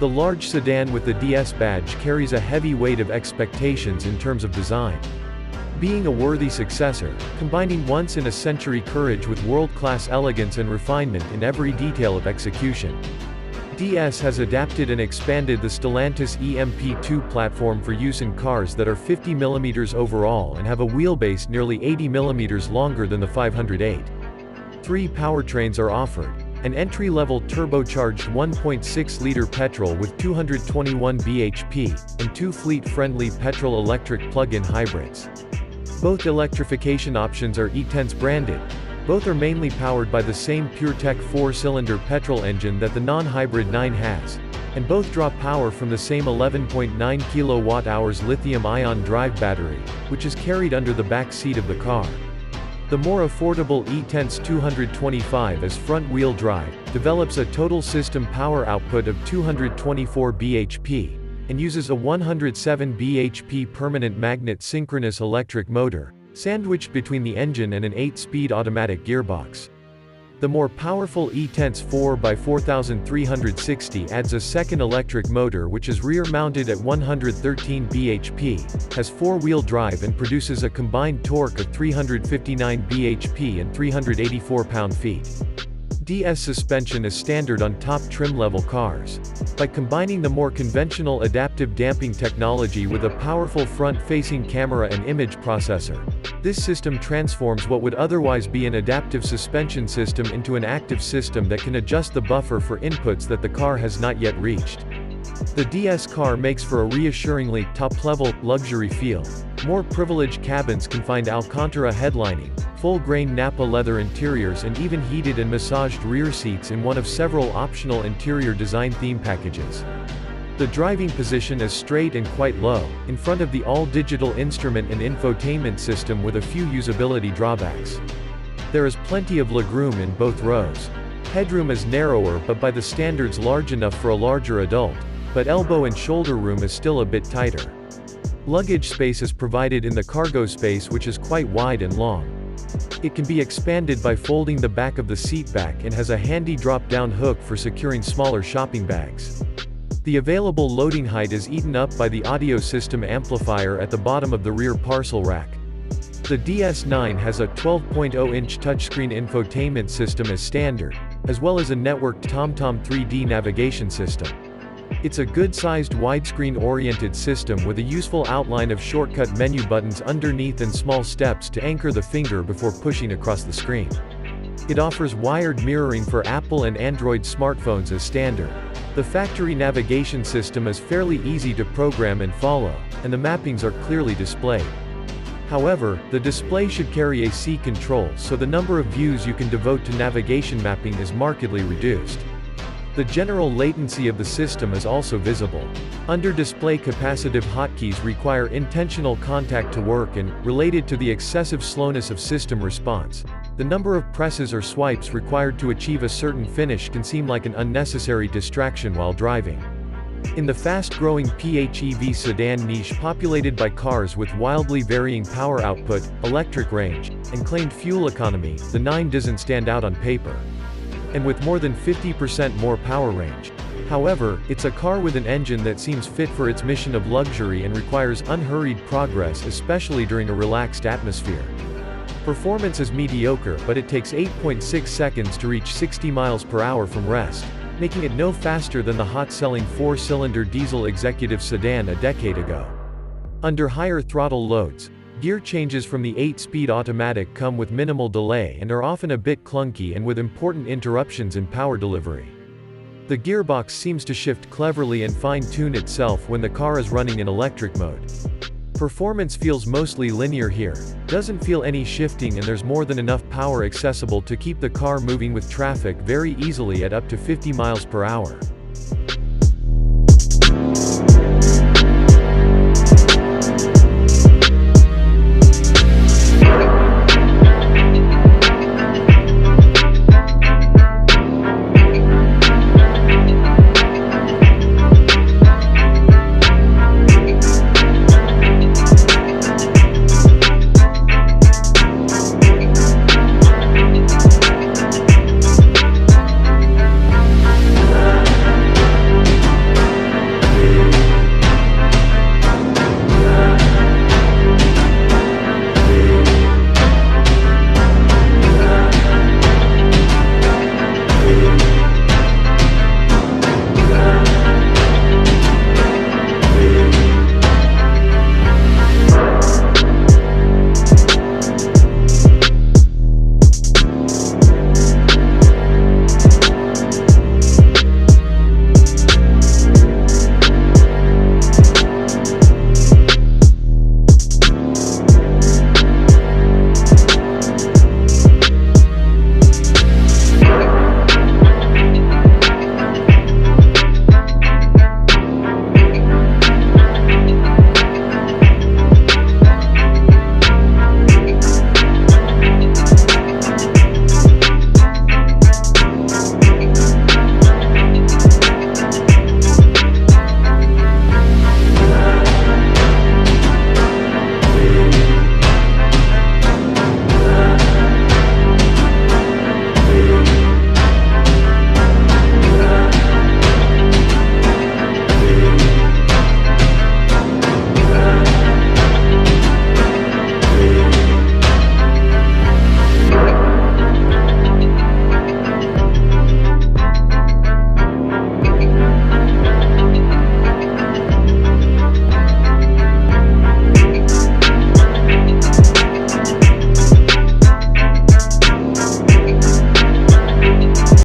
The large sedan with the DS badge carries a heavy weight of expectations in terms of design. Being a worthy successor, combining once-in-a-century courage with world-class elegance and refinement in every detail of execution. DS has adapted and expanded the Stellantis EMP2 platform for use in cars that are 50 mm overall and have a wheelbase nearly 80 mm longer than the 508. 3 powertrains are offered: an entry-level turbocharged 1.6-liter petrol with 221 bhp, and 2 fleet-friendly petrol-electric plug-in hybrids. Both electrification options are E-Tense branded. Both are mainly powered by the same PureTech 4-cylinder petrol engine that the non-hybrid 9 has, and both draw power from the same 11.9 kWh lithium-ion drive battery, which is carried under the back seat of the car. The more affordable E-Tense 225 as front-wheel drive, develops a total system power output of 224 bhp, and uses a 107 bhp permanent magnet synchronous electric motor, sandwiched between the engine and an 8-speed automatic gearbox. The more powerful E-Tense 4x4360 adds a second electric motor which is rear-mounted at 113 bhp, has 4-wheel drive and produces a combined torque of 359 bhp and 384 pound-feet. DS suspension is standard on top trim-level cars. By combining the more conventional adaptive damping technology with a powerful front-facing camera and image processor, this system transforms what would otherwise be an adaptive suspension system into an active system that can adjust the buffer for inputs that the car has not yet reached. The DS car makes for a reassuringly top-level, luxury feel. More privileged cabins can find Alcantara headlining, full-grain Nappa leather interiors and even heated and massaged rear seats in one of several optional interior design theme packages. The driving position is straight and quite low, in front of the all-digital instrument and infotainment system with a few usability drawbacks. There is plenty of legroom in both rows. Headroom is narrower but by the standards large enough for a larger adult, but elbow and shoulder room is still a bit tighter. Luggage space is provided in the cargo space which is quite wide and long. It can be expanded by folding the back of the seat back and has a handy drop-down hook for securing smaller shopping bags. The available loading height is eaten up by the audio system amplifier at the bottom of the rear parcel rack. The DS9 has a 12.0-inch touchscreen infotainment system as standard, as well as a networked TomTom 3D navigation system. It's a good-sized widescreen-oriented system with a useful outline of shortcut menu buttons underneath and small steps to anchor the finger before pushing across the screen. It offers wired mirroring for Apple and Android smartphones as standard. The factory navigation system is fairly easy to program and follow, and the mappings are clearly displayed. However, the display should carry AC control so the number of views you can devote to navigation mapping is markedly reduced. The general latency of the system is also visible. Under-display capacitive hotkeys require intentional contact to work and, related to the excessive slowness of system response, the number of presses or swipes required to achieve a certain finish can seem like an unnecessary distraction while driving. In the fast-growing PHEV sedan niche populated by cars with wildly varying power output, electric range, and claimed fuel economy, the 9 doesn't stand out on paper. And with more than 50% more power range. However, it's a car with an engine that seems fit for its mission of luxury and requires unhurried progress especially during a relaxed atmosphere. Performance is mediocre but it takes 8.6 seconds to reach 60 miles per hour from rest, making it no faster than the hot-selling 4-cylinder diesel executive sedan a decade ago. Under higher throttle loads, gear changes from the 8-speed automatic come with minimal delay and are often a bit clunky and with important interruptions in power delivery. The gearbox seems to shift cleverly and fine-tune itself when the car is running in electric mode. Performance feels mostly linear here, doesn't feel any shifting and there's more than enough power accessible to keep the car moving with traffic very easily at up to 50 miles per hour.